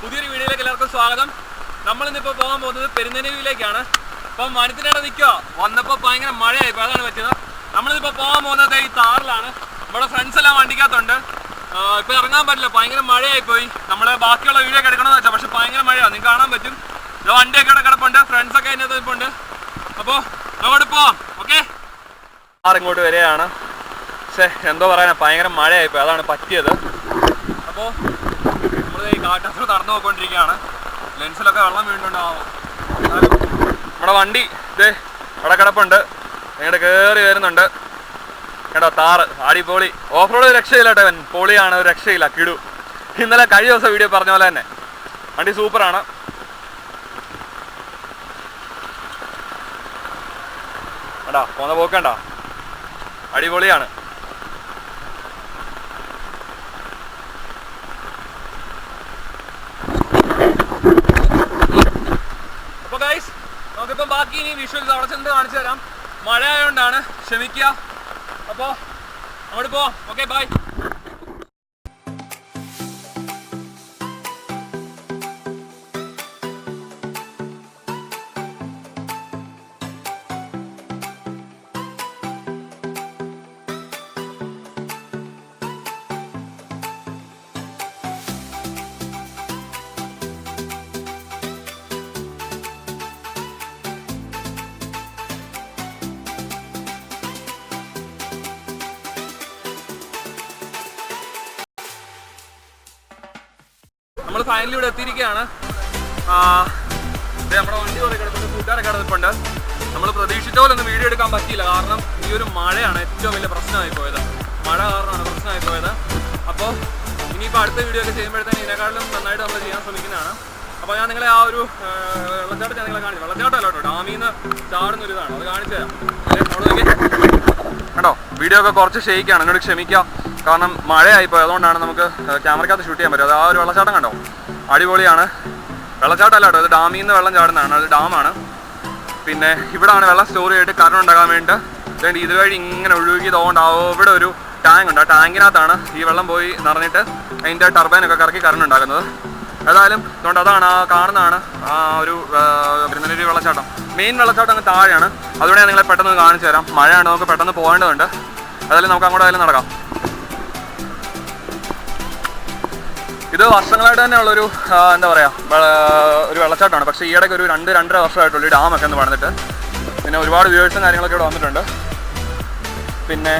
പുതിയൊരു വീഡിയോയിലേക്ക് എല്ലാവർക്കും സ്വാഗതം. നമ്മളിന്നിപ്പോൾ പോകാൻ പോകുന്നത് പെരുന്തേനരുവിയിലേക്കാണ്. അപ്പം വനത്തിനിടെ നിൽക്കുക, വന്നപ്പോൾ ഭയങ്കര മഴയായിപ്പോൾ, അതാണ് പറ്റിയത്. നമ്മളിപ്പോൾ പോകാൻ പോകുന്നത് ഈ താറിലാണ്. നമ്മുടെ ഫ്രണ്ട്സ് എല്ലാം വണ്ടിക്കകത്തുണ്ട്. ഇപ്പോൾ ഇറങ്ങാൻ പറ്റില്ല, ഭയങ്കര മഴയായിപ്പോയി. നമ്മൾ ബാക്കിയുള്ള വീഡിയോ ഒക്കെ എടുക്കണമെന്ന് വെച്ചാൽ, പക്ഷെ ഭയങ്കര മഴയാണ്, നിങ്ങൾക്ക് കാണാൻ പറ്റും. വണ്ടിയൊക്കെ ഇവിടെ കിടപ്പുണ്ട്, ഫ്രണ്ട്സൊക്കെ അതിനകത്ത് നിൽപ്പുണ്ട്. അപ്പോൾ അങ്ങോട്ട് പോവാം. ഓക്കെ, ഇങ്ങോട്ട് വരികയാണ്. പക്ഷേ എന്തോ പറയാനാ, ഭയങ്കര മഴയായിപ്പോയി, അതാണ് പറ്റിയത്. അപ്പോൾ നമ്മൾ ഈ കാട്ടപ്പുറം നടന്നു പോയിക്കൊണ്ടിരിക്കുകയാണ്. ലെൻസിലൊക്കെ വെള്ളം വീണിട്ടുണ്ടാവും. നമ്മുടെ വണ്ടി ഇത് ഇവിടെ കിടപ്പുണ്ട്, ഇങ്ങോട്ട് കയറി വരുന്നുണ്ട് കേട്ടോ. താറ് അടിപൊളി, ഓഫ് റോഡ് രക്ഷയില്ല കേട്ടോ. പൊളിയാണ്, ഒരു രക്ഷയില്ല, കിടു. ഇന്നലെ കഴിഞ്ഞ ദിവസം വീഡിയോ പറഞ്ഞ പോലെ തന്നെ വണ്ടി സൂപ്പറാണ്. കേട്ടോ പോന്ന പോക്കണ്ട, അടിപൊളിയാണ്. അപ്പോൾ ഗൈസ്, നമുക്കിപ്പം ബാക്കി ഇനി വിഷ്വൽസ് അവിടെ ചെന്ന് കാണിച്ചു തരാം. മഴ ആയതുകൊണ്ടാണ്, ക്ഷമിക്കുക. അപ്പോൾ അങ്ങോട്ട് പോവാം. Okay, by. നമ്മൾ ഫൈനലി ഇവിടെ എത്തിയിരിക്കുകയാണ്. നമ്മുടെ വണ്ടി കുറേ കിടപ്പുണ്ട്, കൂട്ടുകാരൊക്കെ കിടപ്പുണ്ട്. നമ്മൾ പ്രതീക്ഷിച്ച പോലെ ഒന്നും വീഡിയോ എടുക്കാൻ പറ്റിയില്ല, കാരണം ഈ ഒരു മഴയാണ് ഏറ്റവും വലിയ പ്രശ്നമായി പോയത്. മഴ കാരണമാണ് പ്രശ്നമായി പോയത്. അപ്പോൾ ഇനിയിപ്പോൾ അടുത്ത വീഡിയോ ഒക്കെ ചെയ്യുമ്പോഴത്തേന് ഇതിനെക്കാളും നന്നായിട്ട് നമ്മൾ ചെയ്യാൻ ശ്രമിക്കുന്നതാണ്. അപ്പോൾ ഞാൻ നിങ്ങളെ ആ ഒരു വെള്ളച്ചാട്ടം ഞാൻ നിങ്ങളെ കാണിച്ചു. വെള്ളച്ചാട്ടമല്ല കേട്ടോ, ഡാമിൽ നിന്ന് ചാടുന്നൊരിതാണ്, അത് കാണിച്ചു തരാം. കേട്ടോ, വീഡിയോ ഒക്കെ കുറച്ച് ഷെയ്ക്കാണ്, എന്നോട് ക്ഷമിക്കാം. കാരണം മഴയായിപ്പോയി, അതുകൊണ്ടാണ് നമുക്ക് ക്യാമറയ്ക്കകത്ത് ഷൂട്ട് ചെയ്യാൻ പറ്റും. അത് ആ ഒരു വെള്ളച്ചാട്ടം കണ്ടോ, അടിപൊളിയാണ്. വെള്ളച്ചാട്ടമല്ല കേട്ടോ, ഇത് ഡാമിൽ നിന്ന് വെള്ളം ചാടുന്നതാണ്, അത് ഡാമാണ്. പിന്നെ ഇവിടെയാണ് വെള്ളം സ്റ്റോർ ചെയ്തിട്ട് കറണ്ട് ഉണ്ടാകാൻ വേണ്ടിയിട്ട് വേണ്ടി ഇതുവഴി ഇങ്ങനെ ഒഴുകിയതുകൊണ്ട് ഇവിടെ ഒരു ടാങ്ക് ഉണ്ട്. ആ ടാങ്കിനകത്താണ് ഈ വെള്ളം പോയി നിറഞ്ഞിട്ട് അതിൻ്റെ ടർബൈനൊക്കെ കറക്കി കറണ്ട് ഉണ്ടാക്കുന്നത്. ഏതായാലും അതുകൊണ്ട് അതാണ് ആ കാണുന്നതാണ് ആ ഒരു പെരുന്തേനരുവി വെള്ളച്ചാട്ടം. മെയിൻ വെള്ളച്ചാട്ടം അങ്ങ് താഴെയാണ്, അതുകൊണ്ട് ഞാൻ നിങ്ങളെ പെട്ടെന്ന് കാണിച്ചു തരാം. മഴയാണ്, നമുക്ക് പെട്ടെന്ന് പോകേണ്ടതുണ്ട്. ഏതായാലും നമുക്ക് അങ്ങോട്ടായാലും നടക്കാം. ഇത് വർഷങ്ങളായിട്ട് തന്നെ ഉള്ളൊരു എന്താ പറയുക ഒരു വെള്ളച്ചാട്ടമാണ്. പക്ഷേ ഈയിടയ്ക്ക് ഒരു 2-2.5 വർഷമായിട്ടുള്ളൂ ഈ ഡാമൊക്കെ എന്ന് പറഞ്ഞിട്ട്. പിന്നെ ഒരുപാട് വ്യൂവേഴ്സും കാര്യങ്ങളൊക്കെ ഇവിടെ വന്നിട്ടുണ്ട്. പിന്നെ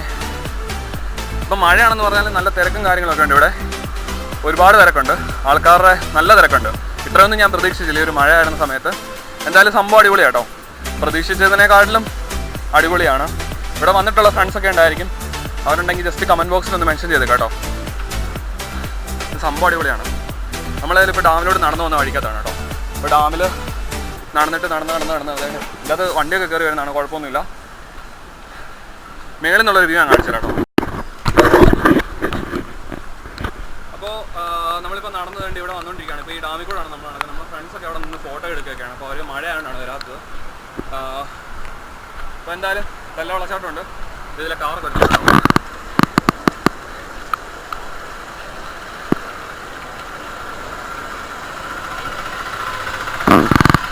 ഇപ്പം മഴയാണെന്ന് പറഞ്ഞാൽ നല്ല തിരക്കും കാര്യങ്ങളൊക്കെ ഉണ്ട് ഇവിടെ, ഒരുപാട് തിരക്കുണ്ട്, ആൾക്കാരുടെ നല്ല തിരക്കുണ്ട്. ഇത്രയൊന്നും ഞാൻ പ്രതീക്ഷിച്ചില്ല ഈ ഒരു മഴ ആയിരുന്ന സമയത്ത്. എന്തായാലും സംഭവം അടിപൊളിയാണ് കേട്ടോ, പ്രതീക്ഷിച്ചതിനേക്കാട്ടിലും അടിപൊളിയാണ്. ഇവിടെ വന്നിട്ടുള്ള ഫ്രണ്ട്സൊക്കെ ഉണ്ടായിരിക്കും, അവരുണ്ടെങ്കിൽ ജസ്റ്റ് കമൻറ്റ് ബോക്സിൽ ഒന്ന് മെൻഷൻ ചെയ്ത് കേട്ടോ. സംഭവം അടിപൊളിയാണ്. നമ്മളതിൽ ഇപ്പോൾ ഡാമിലോട്ട് നടന്നു വന്ന വഴിക്കത്താണ് കേട്ടോ. ഇപ്പോൾ ഡാമിൽ നടന്നിട്ട് നടന്ന് ഇതിനകത്ത് വണ്ടിയൊക്കെ കയറി വരുന്നതാണ്, കുഴപ്പമൊന്നുമില്ല. മേളിൽ നിന്നുള്ളൊരു വ്യൂ ഞാൻ കാണിച്ചു കേട്ടോ. അപ്പോൾ നമ്മളിപ്പോൾ നടന്നു വേണ്ടി ഇവിടെ വന്നുകൊണ്ടിരിക്കുകയാണ്. ഇപ്പോൾ ഈ ഡാമിൽ കൂടെയാണ് നമ്മൾ നടക്കുന്നത്. നമ്മുടെ ഫ്രണ്ട്സൊക്കെ അവിടെ നിന്ന് ഫോട്ടോ എടുക്കുകയൊക്കെയാണ്. അപ്പോൾ അവർ മഴയായതുകൊണ്ടാണ് വരാത്തത്. അപ്പോൾ എന്തായാലും നല്ല വെള്ളച്ചാട്ടമുണ്ട്. ഇതിലെ കാറൊക്കെ എടുത്തിട്ടുണ്ടാവും.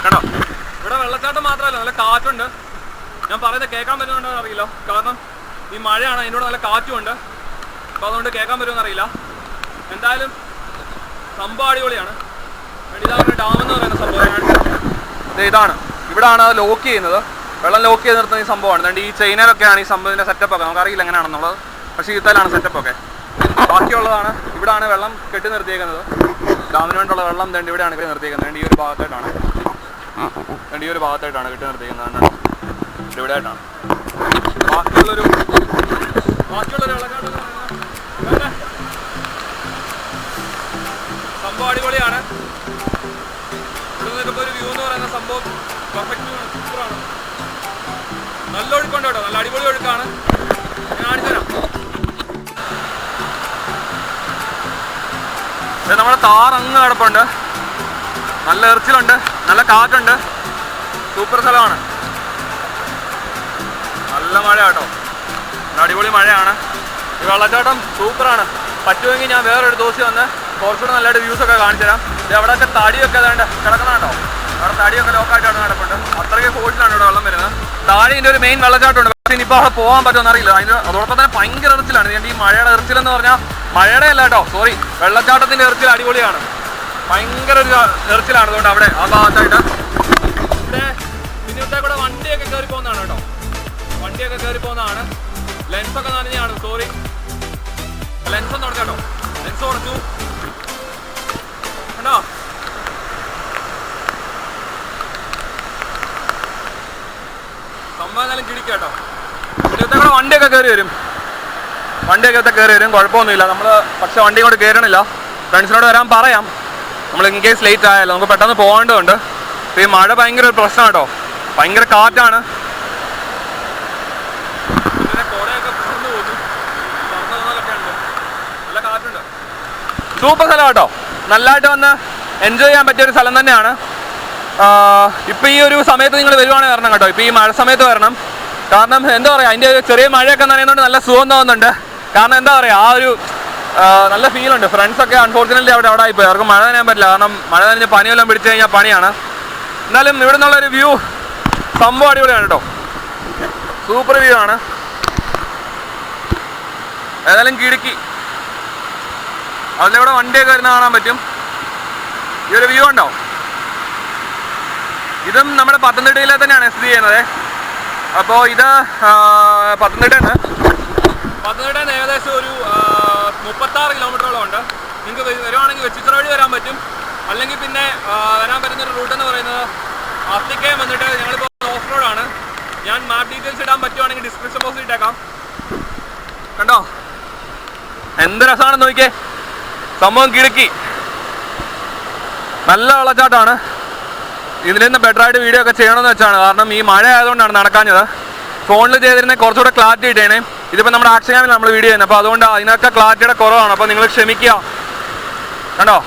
കേട്ടോ, ഇവിടെ വെള്ളച്ചാട്ടം മാത്രമല്ല, നല്ല കാറ്റുണ്ട്. ഞാൻ പറയുന്നത് കേൾക്കാൻ പറ്റുന്നുണ്ടോ അറിയില്ല, കാരണം ഈ മഴയാണ്, അതിനോട് നല്ല കാറ്റുമുണ്ട്. അപ്പോൾ അതുകൊണ്ട് കേൾക്കാൻ പറ്റുമെന്ന് അറിയില്ല. എന്തായാലും സംഭവം അടിപൊളിയാണ്. ഇതാണ് ഡാം എന്ന് പറയുന്ന സംഭവം. ഇതാണ്, ഇവിടാണ് അത് ലോക്ക് ചെയ്യുന്നത്, വെള്ളം ലോക്ക് ചെയ്ത് നിർത്തുന്ന ഈ സംഭവമാണ്. അതുകൊണ്ട് ഈ ചൈനയിലൊക്കെയാണ് ഈ സംഭവത്തിൻ്റെ സെറ്റപ്പൊക്കെ, നമുക്കറിയില്ല എങ്ങനെയാണെന്നുള്ളത്. പക്ഷേ ഇത്തലാണ് സെറ്റപ്പൊക്കെ. ബാക്കിയുള്ളതാണ് ഇവിടാണ് വെള്ളം കെട്ടി നിർത്തിയേക്കുന്നത്. ഡാമിന് വേണ്ടിയുള്ള വെള്ളം തേണ്ടി ഇവിടെയാണ് കെട്ടി നിർത്തിയേക്കുന്നത്. ഈ ഒരു ഭാഗത്തായിട്ടാണ് കെട്ടി നിർത്തിയിരിക്കുന്നത്. ഇവിടെയായിട്ടാണ് ബാക്കിയുള്ളൊരു വെള്ളച്ചാട്ടം. സംഭവം അടിപൊളിയാണ്. ഇവിടെ നിൽക്കുമ്പോൾ ഒരു വ്യൂ എന്ന് പറയുന്ന സംഭവം പെർഫെക്റ്റ് സൂപ്പറാണ്. നല്ല ഒഴുക്കുണ്ട് കേട്ടോ, നല്ല അടിപൊളി ഒഴുക്കാണ്. ഞാൻ കാണിച്ചു തരാം. നമ്മുടെ താറങ്ങ് കിടപ്പുണ്ട്, നല്ല എറിച്ചിലുണ്ട്, നല്ല കാറ്റുണ്ട്, സൂപ്പർ സ്ഥലമാണ്. നല്ല മഴ കേട്ടോ, അടിപൊളി മഴയാണ്. ഈ വെള്ളച്ചാട്ടം സൂപ്പറാണ്. പറ്റുമെങ്കിൽ ഞാൻ വേറൊരു ദിവസം വന്ന് കുറച്ചുകൂടെ നല്ലതായിട്ട് വ്യൂസ് ഒക്കെ കാണിച്ചു തരാം. അവിടെയൊക്കെ തടിയൊക്കെ ഏതാണ്ട് കിടക്കുന്നുണ്ടോ, അവിടെ തടിയൊക്കെ ലോക്കായിട്ട് അവിടെ നടപ്പുണ്ട്. അത്രയ്ക്ക് ഫോഴ്സിലാണ് ഇവിടെ വെള്ളം വരുന്നത്. താഴെ ഇതിൻ്റെ ഒരു മെയിൻ വെള്ളച്ചാട്ടമുണ്ട്. പക്ഷേ ഇനിയിപ്പോൾ അവിടെ പോകാൻ പറ്റുമെന്ന് അറിയില്ല. അതോടൊപ്പം തന്നെ ഭയങ്കര എറിച്ചിലാണ്. ഈ മഴയുടെ എറിച്ചിലെന്ന് പറഞ്ഞാൽ മഴയുടെ അല്ല കേട്ടോ, സോറി, വെള്ളച്ചാട്ടത്തിൻ്റെ എറിച്ചിൽ അടിപൊളിയാണ്. ഭയങ്കര ഒരു എറിച്ചിലാണ്. അതുകൊണ്ട് അവിടെ ആ ഭാഗത്തായിട്ട് ഇവിടെ പിന്നത്തെ കൂടെ വണ്ടിയൊക്കെ കയറി പോകുന്നതാണ് കേട്ടോ, വണ്ടിയൊക്കെ കയറി പോകുന്നതാണ്. ലെൻസൊക്കെ നനഞ്ഞാണ്, സോറി, ലെൻസ് ഒന്ന് തുടച്ചു കേട്ടോ, ലെൻസ് തുടച്ചു കേട്ടോ. സംഭവം എന്നാലും കിടിക്കുക കേട്ടോ. പിന്നത്തെ കൂടെ വണ്ടിയൊക്കെ കയറി വരും, കുഴപ്പമൊന്നുമില്ല. നമ്മൾ പക്ഷെ വണ്ടി കൊണ്ട് കയറണില്ല. ഫ്രണ്ട്സിനോട് വരാൻ പറയാം, നമ്മൾ ഇൻ കേസ് ലേറ്റ് ആയല്ലോ, നമുക്ക് പെട്ടെന്ന് പോകേണ്ടതുണ്ട്. ഈ മഴ ഭയങ്കര ഒരു പ്രശ്നം കേട്ടോ, ഭയങ്കര കാറ്റാണ്. പിന്നെ കുടയൊക്കെ പറന്നു പോകുന്നു, പറന്നു പോകുന്നതൊക്കെ ഉണ്ട്, നല്ല കാറ്റുണ്ട്. സൂപ്പർ സ്ഥലം കേട്ടോ, നല്ലതായിട്ട് വന്ന് എൻജോയ് ചെയ്യാൻ പറ്റിയൊരു സ്ഥലം തന്നെയാണ്. ഇപ്പം ഈ ഒരു സമയത്ത് നിങ്ങൾ വരുവാണെങ്കിൽ വരണം കേട്ടോ, ഇപ്പം ഈ മഴ സമയത്ത് വരണം. കാരണം എന്താ പറയുക, അതിൻ്റെ ചെറിയ മഴയൊക്കെ നനയുന്നതുകൊണ്ട് നല്ല സുഖം തോന്നുന്നുണ്ട്. കാരണം എന്താ പറയുക, ആ ഒരു നല്ല ഫീലുണ്ട്. ഫ്രണ്ട്സൊക്കെ അൺഫോർച്ചുനേറ്റ്ലി അവിടെ ആയിപ്പോയി, അവർക്ക് മഴ നനയാൻ പറ്റില്ല. കാരണം മഴ നനഞ്ഞ് പനിയെല്ലാം പിടിച്ചു കഴിഞ്ഞാൽ പണിയാണ്. എന്നാലും ഇവിടെ നിന്നുള്ളൊരു വ്യൂ സംഭവം അടിപൊളിയാണ് കേട്ടോ, സൂപ്പർ വ്യൂ ആണ്. ഏതായാലും കിടുക്കി അതിലൂടെ വണ്ടിയൊക്കെ വരുന്ന കാണാൻ പറ്റും. ഈ ഒരു വ്യൂ ഉണ്ടോ, ഇതും നമ്മുടെ പത്തനംതിട്ടയിലെ തന്നെയാണ് സ്ഥിതി ചെയ്യുന്നത്. അപ്പോൾ ഇത് പത്തനംതിട്ടയിൽ നിന്ന് ഏകദേശം ഒരു 36 കിലോമീറ്ററോളം ഉണ്ട്. നിങ്ങൾക്ക് വരുവാണെങ്കിൽ വെച്ചിച്ചിറ വഴി വരാൻ പറ്റും. അല്ലെങ്കിൽ പിന്നെ വരാൻ പറ്റുന്നൊരു റൂട്ട് എന്ന് പറയുന്നത് അത്തിക്കയം വന്നിട്ട് ഞങ്ങളിപ്പോൾ ഓഫ് റോഡാണ്. ഞാൻ മാപ്പ് ഡീറ്റെയിൽസ് ഇടാൻ പറ്റുവാണെങ്കിൽ ഡിസ്ക്രിപ്ഷൻ ബോക്സിൽ ഇട്ടേക്കാം. കണ്ടോ എന്ത് രസമാണെന്ന് നോക്കിയേ, സംഭവം കിടക്കി, നല്ല വെള്ളച്ചാട്ടമാണ്. ഇതിൽ നിന്ന് ബെറ്ററായിട്ട് വീഡിയോ ഒക്കെ ചെയ്യണമെന്ന് വെച്ചാണ്. കാരണം ഈ മഴ ആയതുകൊണ്ടാണ് നടക്കാഞ്ഞത്. ഫോണിൽ ചെയ്തിരുന്ന കുറച്ചുകൂടെ ക്ലാരിറ്റി ഇട്ടേനെ. ഇതിപ്പോൾ നമ്മുടെ ആക്ഷൻ ക്യാമിൽ നമ്മൾ വീഡിയോ ചെയ്യുന്നത്, അപ്പോൾ അതുകൊണ്ട് അതിനൊക്കെ ക്ലാരിറ്റിയുടെ കുറവാണ്. അപ്പോൾ നിങ്ങൾ ക്ഷമിക്കുക. കണ്ടോ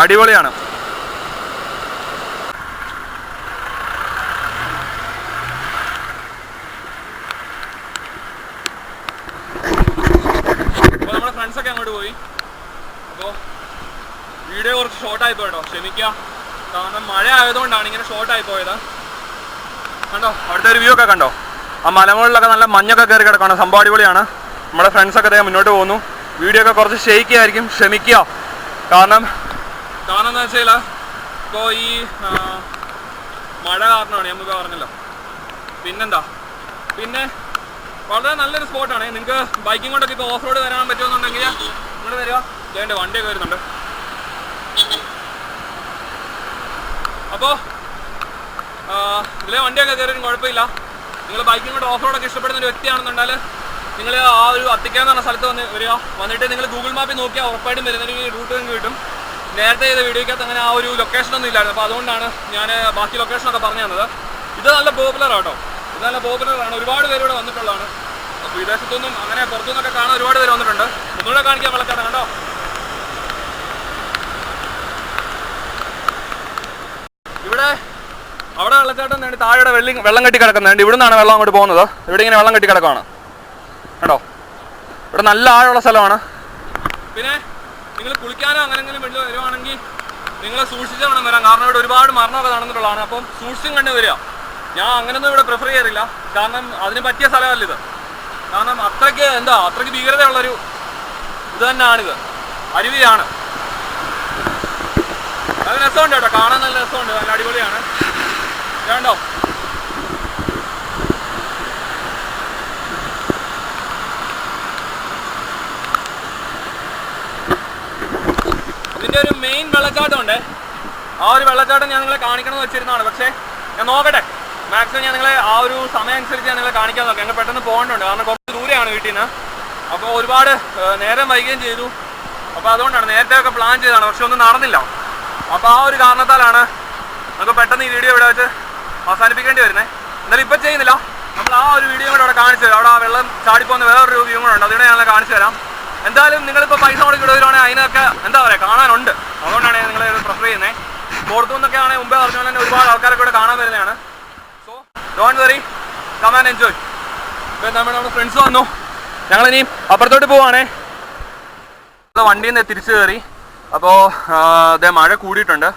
അടിപൊളിയാണ്. അപ്പോൾ നമ്മുടെ ഫ്രണ്ട്സൊക്കെ അങ്ങോട്ട് പോയി. അപ്പോൾ വീഡിയോ കുറച്ച് ഷോർട്ടായി പോയിട്ടോ, ക്ഷമിക്കുക. കാരണം മഴ ആയതുകൊണ്ടാണ് ഇങ്ങനെ ഷോർട്ടായി പോയത്. കണ്ടോ അവിടുത്തെ ഒരു വ്യൂ ഒക്കെ കണ്ടോ, ആ മലമുകളിലൊക്കെ നല്ല മഞ്ഞൊക്കെ കയറി കിടക്കണം. സംഭവം അടിപൊളിയാണ്. നമ്മുടെ ഫ്രണ്ട്സൊക്കെ അദ്ദേഹം മുന്നോട്ട് പോകുന്നു. വീഡിയോ ഒക്കെ കുറച്ച് ഷെയ്ക്ക് ആയിരിക്കും, ക്ഷമിക്കുക. കാരണം എന്താ വെച്ചാൽ ഇപ്പോൾ ഈ മഴ കാരണമാണ്, നമുക്ക് പറഞ്ഞല്ലോ. പിന്നെന്താ, പിന്നെ വളരെ നല്ലൊരു സ്പോട്ടാണ്. നിങ്ങൾക്ക് ബൈക്കിംഗ് കൊണ്ടൊക്കെ ഇപ്പോൾ ഓഫ് റോഡ് വരാൻ പറ്റുമെന്നുണ്ടെങ്കിൽ ഇങ്ങോട്ട് വരിക. വേണ്ട വണ്ടിയൊക്കെ വരുന്നുണ്ട്. അപ്പോൾ ഇതിലെ വണ്ടിയൊക്കെ കയറിയും കുഴപ്പമില്ല. നിങ്ങൾ ബൈക്കിംഗ് കൊണ്ട് ഓഫ് റോഡൊക്കെ ഇഷ്ടപ്പെടുന്ന ഒരു വ്യക്തിയാണെന്നുണ്ടെങ്കിൽ നിങ്ങൾ ആ ഒരു അത്തിക്കാൻ എന്ന് പറഞ്ഞ സ്ഥലത്ത് വരിക. വന്നിട്ട് നിങ്ങൾ ഗൂഗിൾ മാപ്പിൽ നോക്കിയാൽ ഉറപ്പായിട്ടും വരുന്നൊരു റൂട്ട് നിങ്ങൾക്ക് കിട്ടും. നേരത്തെ ചെയ്ത വീഡിയോക്കകത്ത് അങ്ങനെ ആ ഒരു ലൊക്കേഷനൊന്നും ഇല്ലായിരുന്നു. അപ്പോൾ അതുകൊണ്ടാണ് ഞാൻ ബാക്കി ലൊക്കേഷനൊക്കെ പറഞ്ഞു തന്നത്. ഇത് നല്ല പോപ്പുലർ ആട്ടോ, ഇത് നല്ല പോപ്പുലറാണ്. ഒരുപാട് പേര് ഇവിടെ വന്നിട്ടുള്ളതാണ്. അപ്പോൾ വിദേശത്തുനിന്നും അങ്ങനെ പുറത്തുനിന്നൊക്കെ കാണാൻ ഒരുപാട് പേര് വന്നിട്ടുണ്ട്. ഒന്നുകൂടെ കാണിക്കാൻ വെള്ളച്ചാട്ടം കണ്ടോ. ഇവിടെ അവിടെ വെള്ളച്ചാട്ടം വേണ്ടി താഴെ വെള്ളം കെട്ടി കിടക്കുന്നുണ്ട്. ഇവിടെ നിന്നാണ് വെള്ളം അങ്ങോട്ട് പോകുന്നത്. ഇവിടെ ഇങ്ങനെ വെള്ളം കെട്ടി കിടക്കുകയാണ് കേട്ടോ. ഇവിടെ നല്ല ആഴമുള്ള സ്ഥലമാണ്. പിന്നെ നിങ്ങൾ കുളിക്കാനോ അങ്ങനെങ്കിലും വെള്ളം വരുവാണെങ്കിൽ നിങ്ങൾ സൂക്ഷിച്ച് വേണം വരാൻ. കാരണം ഇവിടെ ഒരുപാട് മരണമൊക്കെ നടന്നിട്ടുള്ളതാണ്. അപ്പം സൂക്ഷിച്ചും കണ്ട് വരിക. ഞാൻ അങ്ങനെയൊന്നും ഇവിടെ പ്രിഫർ ചെയ്യാറില്ല. കാരണം അതിന് പറ്റിയ സ്ഥലമല്ല ഇത്. കാരണം അത്രയ്ക്ക് ഭീകരതയുള്ളൊരു ഇത് തന്നെയാണിത്, അരുവിയാണ്. അത് രസമുണ്ട് കേട്ടോ, കാണാൻ നല്ല രസമുണ്ട്, നല്ല അടിപൊളിയാണ്. വേണ്ടോ ഇതിൻ്റെ ഒരു മെയിൻ വെള്ളച്ചാട്ടമുണ്ട്. ആ ഒരു വെള്ളച്ചാട്ടം ഞാൻ നിങ്ങളെ കാണിക്കണമെന്ന് വെച്ചിരുന്നതാണ്. പക്ഷേ ഞാൻ നോക്കട്ടെ, മാക്സിമം ഞാൻ നിങ്ങളെ ആ ഒരു സമയം അനുസരിച്ച് ഞാൻ നിങ്ങളെ കാണിക്കാൻ നോക്കാം. ഞങ്ങൾ പെട്ടെന്ന് പോകേണ്ടതുണ്ട്. കാരണം കുറച്ച് ദൂരെയാണ് വീട്ടിൽ നിന്ന്. അപ്പോൾ ഒരുപാട് നേരം വൈകുകയും ചെയ്തു. അപ്പോൾ അതുകൊണ്ടാണ് നേരത്തെ ഒക്കെ പ്ലാൻ ചെയ്തതാണ്, പക്ഷെ ഒന്നും നടന്നില്ല. അപ്പോൾ ആ ഒരു കാരണത്താലാണ് നമുക്ക് പെട്ടെന്ന് ഈ വീഡിയോ ഇവിടെ വെച്ച് അവസാനിപ്പിക്കേണ്ടി വരുന്നത്. എന്നാലും ഇപ്പം ചെയ്യുന്നില്ല. നമ്മൾ ആ ഒരു വീഡിയോ കൂടെ അവിടെ കാണിച്ചു തരാം. അവിടെ ആ വെള്ളം ചാടിപ്പോകുന്ന വേറൊരു വ്യൂ കൂടെ ഉണ്ട്, അതിനെ ഞാൻ കാണിച്ചു തരാം. എന്തായാലും നിങ്ങളിപ്പോൾ പൈസ മുടക്കി ഇവിടെ വരുവാണെങ്കിൽ അതിനൊക്കെ എന്താ പറയുക കാണാനുണ്ട്. അതുകൊണ്ടാണ് നിങ്ങൾ പ്രിഫർ ചെയ്യുന്നത്. പുറത്തു നിന്നൊക്കെ ആണെങ്കിൽ മുമ്പേ പറഞ്ഞ പോലെ തന്നെ ഒരുപാട് ആൾക്കാരൊക്കെ ഇവിടെ കാണാൻ വരുന്നതാണ്. So don't worry, come and enjoy. ഇപ്പോൾ നമ്മുടെ ഫ്രണ്ട്സ് വന്നു, ഞങ്ങളിനിയും അപ്പുറത്തോട്ട് പോവാണേ. വണ്ടിയിൽ നിന്ന് തിരിച്ചു കയറി അപ്പോൾ അതേ മഴ കൂടിയിട്ടുണ്ട്.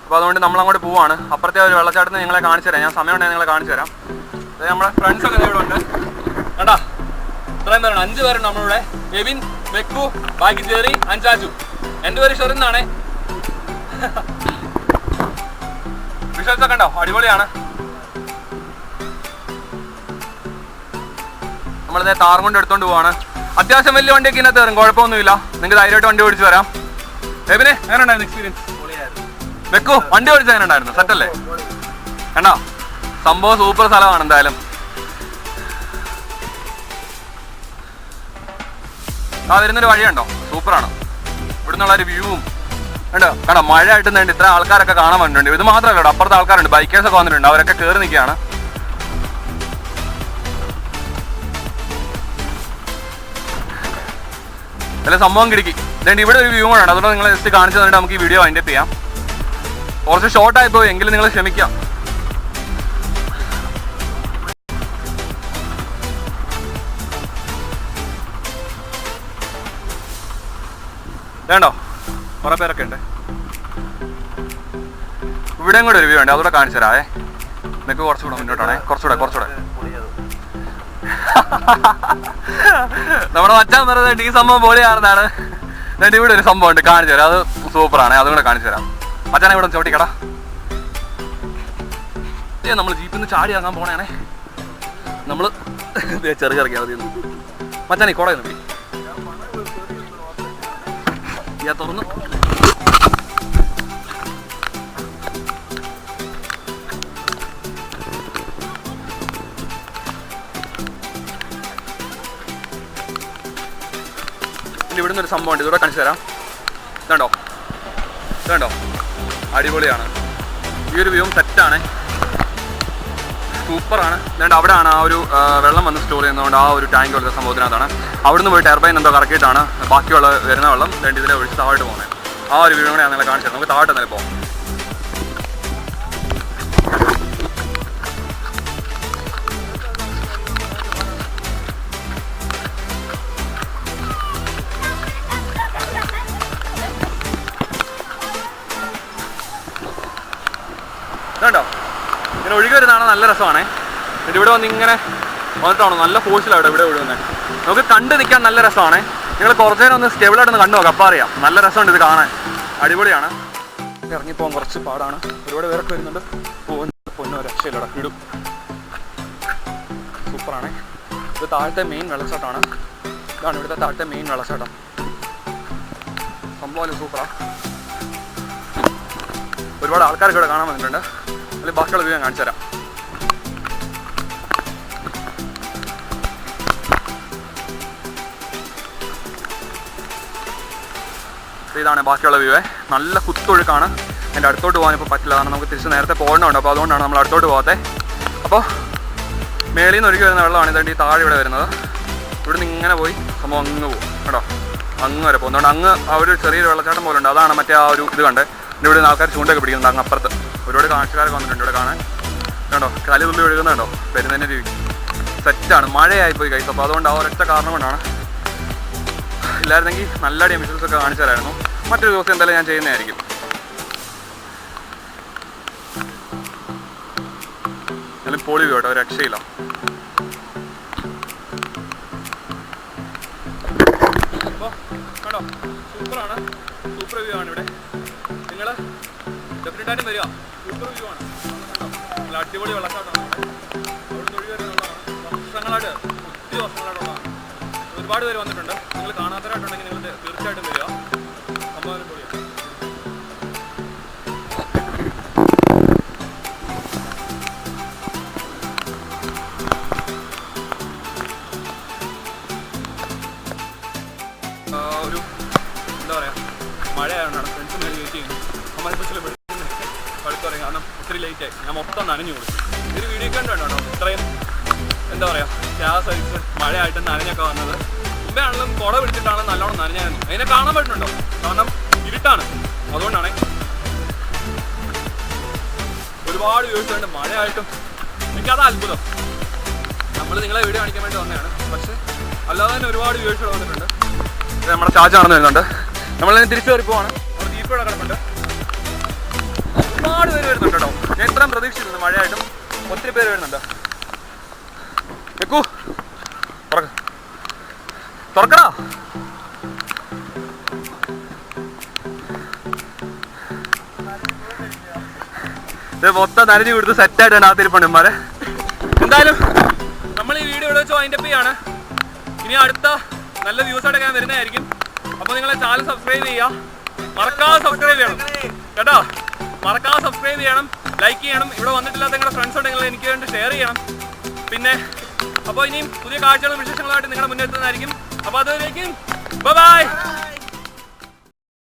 അപ്പോൾ അതുകൊണ്ട് നമ്മൾ അങ്ങോട്ട് പോവാണ്. അപ്പുറത്തെ ഒരു വെള്ളച്ചാട്ടത്തിന് നിങ്ങളെ കാണിച്ചു തരാം. ഞാൻ സമയം ഉണ്ടെങ്കിൽ നിങ്ങളെ കാണിച്ചു തരാം. അതായത് നമ്മളെ ഫ്രണ്ട്സൊക്കെ ഇവിടെ ഉണ്ട് കേട്ടാ. ഇത്രയും പേരുണ്ട്, 5 പേരുണ്ട് നമ്മളിവിടെ. എബിൻ, മെക്കു, ബാക്കി ജെറി, അഞ്ചാജു. എൻ്റെ പേര് ഷെറിൻ എന്നാണ്. വിഷ്വൽസ് ഒക്കെ ഉണ്ടോ? അടിപൊളിയാണ്. നമ്മളിതേ താറും കൊണ്ട് എടുത്തോണ്ട് പോവാണ്. അത്യാവശ്യം വലിയ വണ്ടിയൊക്കെ ഇതിനകത്ത് കയറും, കുഴപ്പമൊന്നുമില്ല. നിങ്ങൾക്ക് ധൈര്യമായിട്ട് വണ്ടി ഓടിച്ച് വരാം. എബിനെ എങ്ങനെ ഉണ്ടായിരുന്നു എക്സ്പീരിയൻസ്? വെക്കോ വണ്ടി ഓടിച്ച് എങ്ങനെ ഉണ്ടായിരുന്നു? സെറ്റല്ലേ? കണ്ടോ, സംഭവം സൂപ്പർ സ്ഥലമാണ് എന്തായാലും. ആ വരുന്നൊരു വഴിയുണ്ടോ? സൂപ്പറാണ്. ഇവിടെ നിന്നുള്ളൊരു വ്യൂവും കണ്ടോ. കണ്ടോ മഴ ആയിട്ടുന്നുണ്ട്. ഇത്ര ആൾക്കാരൊക്കെ കാണാൻ വന്നിട്ടുണ്ട്. ഇത് മാത്രമല്ല കേട്ടോ, അപ്പുറത്തെ ആൾക്കാരുണ്ട്, ബൈക്കേഴ്സൊക്കെ വന്നിട്ടുണ്ട്. അവരൊക്കെ കയറി നിൽക്കുകയാണ്. അല്ല സംഭവം കിടക്കി. ഇതുകൊണ്ട് ഇവിടെ ഒരു വ്യൂ ആണ്. അതുകൊണ്ട് നിങ്ങൾ ജസ്റ്റ് കാണിച്ചു തന്നിട്ട് നമുക്ക് ഈ വീഡിയോ വൈൻഡ് അപ്പ് ചെയ്യാം. കുറച്ച് ഷോർട്ടായി പോയി, എങ്കിലും നിങ്ങൾ ക്ഷമിക്കാം. വേണ്ടോ, കുറെ പേരൊക്കെ ഉണ്ട്. ഇവിടെയും കൂടെ ഒരു വ്യൂ ഉണ്ട്, അതുകൂടെ കാണിച്ചു തരാവേ. നിങ്ങൾക്ക് കുറച്ചുകൂടെ മുന്നോട്ടാണേ, കുറച്ചുകൂടെ നമ്മുടെ മച്ചാൻ പറയുന്നത് ഈ സംഭവം പൊളിയാണെന്നാണ്. എന്നിട്ട് ഇവിടെ ഒരു സംഭവം ഉണ്ട്, കാണിച്ചു തരാം. അത് സൂപ്പറാണ്, അതും കൂടെ കാണിച്ചു തരാം. മച്ചാനെ ഇവിടെ ചവിട്ടിക്കടാ. നമ്മൾ ജീപ്പിൽ നിന്ന് ചാടി ഇറങ്ങാൻ പോണേ. നമ്മൾ ചെറുകിറങ്ങിയാൽ മതി. മച്ചാനെ കുട നോക്കി തുറന്നു. ഇവിടുന്ന് ഒരു സംഭവം ഉണ്ട്, ഇതൂടെ കാണിച്ചു തരാം. ഇതുണ്ടോ, അടിപൊളിയാണ്. ഈ ഒരു വ്യൂവും സെറ്റാണ്, സൂപ്പറാണ്. അതുകൊണ്ട് അവിടെയാണ് ആ ഒരു വെള്ളം വന്ന് സ്റ്റോർ ചെയ്യുന്നതുകൊണ്ട് ആ ഒരു ടാങ്ക് പോലത്തെ സംഭവത്തിനകത്താണ്. അവിടുന്ന് പോയി ടർബൈൻ എന്തോ കറക്കിയിട്ടാണ് ബാക്കിയുള്ള വരുന്ന വെള്ളം രണ്ട് ഇതിലെ ഒഴിച്ച് താഴോട്ട് പോകുന്നത്. ആ ഒരു വ്യൂ കൂടെ നിങ്ങളെ കാണിച്ചത്. നമുക്ക് താഴോട്ട് തന്നെ പോകാം. ഇതുണ്ടോ, ഇങ്ങനെ ഒഴുകി വരുന്നതാണ്, നല്ല രസമാണ്. എന്നിട്ട് ഇവിടെ വന്ന് ഇങ്ങനെ വന്നിട്ടാണോ നല്ല ഫോഴ്സിലാണ് ഇവിടെ ഒഴുകുന്നത്. നമുക്ക് കണ്ടു നിൽക്കാൻ നല്ല രസമാണ്. നിങ്ങൾ കുറച്ച് നേരം ഒന്ന് സ്റ്റേബിളായിട്ടൊന്ന് കണ്ടു നോക്കാം, അപ്പം അറിയാം. നല്ല രസമുണ്ട് ഇത് കാണാൻ, അടിപൊളിയാണ്. ഇറങ്ങിപ്പോകാൻ കുറച്ച് പാടാണ്, ഒരുപാട് പേരൊക്കെ വരുന്നുണ്ട്. പൊന്നോ രക്ഷയില്ലടാ, ഇടും. സൂപ്പറാണ്. ഇത് താഴത്തെ മെയിൻ വെള്ളച്ചാട്ടമാണ്. ഇതാണ് ഇവിടുത്തെ താഴത്തെ മെയിൻ വെള്ളച്ചാട്ടം. സംഭവം സൂപ്പറാണ്. ഒരുപാട് ആൾക്കാരൊക്കെ ഇവിടെ കാണാൻ വന്നിട്ടുണ്ട്. അതിൽ ബാക്കിയുള്ള വ്യൂ ഞാൻ കാണിച്ചു തരാം. ഇതാണ് ബാക്കിയുള്ള വ്യൂ. നല്ല കുത്തൊഴുക്കാണ്. എൻ്റെ അടുത്തോട്ട് പോകാൻ ഇപ്പോൾ പറ്റില്ല, കാരണം നമുക്ക് തിരിച്ച് നേരത്തെ പോകണമുണ്ട്. അപ്പോൾ അതുകൊണ്ടാണ് നമ്മൾ അടുത്തോട്ട് പോകാത്തത്. അപ്പോൾ മേളിൽ നിന്ന് ഒഴുകി വരുന്ന വെള്ളമാണ് ഇതുകൊണ്ട് ഈ താഴെ ഇവിടെ വരുന്നത്. ഇവിടെ നിന്ന് ഇങ്ങനെ പോയി സംഭവം അങ്ങ് പോകും കേട്ടോ, അങ്ങ് വരെ പോകുന്നതുകൊണ്ട് അങ്ങ് ആ ഒരു ചെറിയൊരു വെള്ളച്ചാട്ടം പോലെ ഉണ്ട്. അതാണ് മറ്റേ ആ ഒരു ഇത് കണ്ട് ഇവിടെ നിന്ന് ആൾക്കാർ ചൂണ്ടൊക്കെ പിടിക്കുന്നുണ്ട്. അങ്ങ് അപ്പുറത്ത് ഒരുപാട് കാഴ്ചക്കാരൊക്കെ വന്നിട്ടുണ്ട് ഇവിടെ കാണാൻ. കണ്ടോ കലി തുള്ളി ഒഴുകുന്നുണ്ടോ, പെരുന്നതിൻ്റെ രീതി സെറ്റാണ്. മഴയായിപ്പോയി കഴിച്ചു, അപ്പോൾ അതുകൊണ്ട് ആ ഒരൊറ്റ കാരണം കൊണ്ടാണ്. ഇല്ലായിരുന്നെങ്കിൽ നല്ല അടിയും വിഷ്വൽസൊക്കെ കാണിച്ചു തരായിരുന്നു. മറ്റൊരു ദിവസം എന്തായാലും ഞാൻ ചെയ്യുന്നതായിരിക്കും. എന്നാലും പൊളി വ്യൂ കേട്ടോ, ഒരു രക്ഷയില്ല. അപ്പോൾ കേട്ടോ സൂപ്പറാണ്, സൂപ്പർ വ്യൂ ആണ് ഇവിടെ. നിങ്ങൾ ഡെഫിനറ്റായിട്ടും വരിക, സൂപ്പർ വ്യൂ ആണ്. നല്ല അടിപൊളി വെള്ളച്ചാട്ടമാണ്. അവിടെ ഒഴുകി വരുന്നതാണ്. വർഷങ്ങളായിട്ട് ഒത്തിരി വർഷങ്ങളായിട്ടുള്ളതാണ്. ഒരുപാട് പേര് വന്നിട്ടുണ്ട്. നിങ്ങൾ കാണാത്തവരായിട്ടുണ്ടെങ്കിൽ നിങ്ങൾ തീർച്ചയായിട്ടും വരിക. സംഭവം പൊളിയാണ്. ഒരു എന്താ പറയുക, മഴയായതുകൊണ്ടാണ് ഫ്രണ്ട്സ് മേലെ വെയിറ്റ് ചെയ്യുന്നത്. അമ്മ സ്പെഷ്യൽ പഴുത്ത് പറയും, കാരണം ഒത്തിരി ലേറ്റായി. ഞാൻ മൊത്തം നനഞ്ഞു കൊടുത്തു. ഇതൊരു വീഡിയോ കണ്ടോ ഇത്രയും എന്താ പറയുക, ഗ്യാസ് അടിച്ച് മഴയായിട്ട് നനഞ്ഞൊക്കെ വന്നത്. മുമ്പേ ആണെങ്കിലും കുട പിടിച്ചിട്ടാണ് നല്ലോണം നനഞ്ഞായിരുന്നു. അതിനെ കാണാൻ പറ്റുന്നുണ്ടോ, കാരണം ഇരുട്ടാണ്, അതുകൊണ്ടാണ്. ഒരുപാട് വ്യൂസ് ഉണ്ട് മഴയായിട്ടും. എനിക്കത് അത്ഭുതം. നമ്മൾ നിങ്ങളെ വീഡിയോ കാണിക്കാൻ വേണ്ടി വന്നതാണ്, പക്ഷേ അല്ലാതെ തന്നെ ഒരുപാട് വ്യൂസുകൾ വന്നിട്ടുണ്ട്. നമ്മുടെ ചാർജ് ആണെന്ന് വരുന്നുണ്ട്. നമ്മളതിന് തിരിച്ചു കയറി പോവാണ്. ഗ്രൂപ്പ് ഇവിടെ കിടപ്പുണ്ട്. ഒരുപാട് പേര് വരുന്നുണ്ട് കേട്ടോ. ഞാൻ ഇത്രയും പ്രതീക്ഷിച്ചിരുന്നു മഴയായിട്ടും ഒത്തിരി പേര് വരുന്നുണ്ട്. തുറക്കടാ. ഇത് മൊത്തം നനഞ്ഞു കൊടുത്ത് സെറ്റായിട്ടാണ് ആ തിരുപ്പണിമാരെ. എന്തായാലും നമ്മൾ ഈ വീഡിയോ ഇവിടെ വെച്ച് വൈൻഡപ്പ് ചെയ്യാണ്. ഇനി അടുത്ത നല്ല വ്യൂസ് എടുക്കാൻ വരുന്നതായിരിക്കും. അപ്പോൾ നിങ്ങളെ ചാനൽ സബ്സ്ക്രൈബ് ചെയ്യുക, മറക്കാതെ സബ്സ്ക്രൈബ് ചെയ്യണം കേട്ടോ. മറക്കാതെ സബ്സ്ക്രൈബ് ചെയ്യണം, ലൈക്ക് ചെയ്യണം. ഇവിടെ വന്നിട്ടില്ലാത്ത നിങ്ങളുടെ ഫ്രണ്ട്സ് ഉണ്ടെങ്കിൽ എനിക്ക് വേണ്ടി ഷെയർ ചെയ്യണം. പിന്നെ അപ്പോൾ ഇനിയും പുതിയ കാഴ്ചകളും വിശേഷങ്ങളുമായിട്ട് നിങ്ങളുടെ മുന്നേ എത്തുന്നതായിരിക്കും. അപ്പോൾ അതുവരേക്കും ബൈ.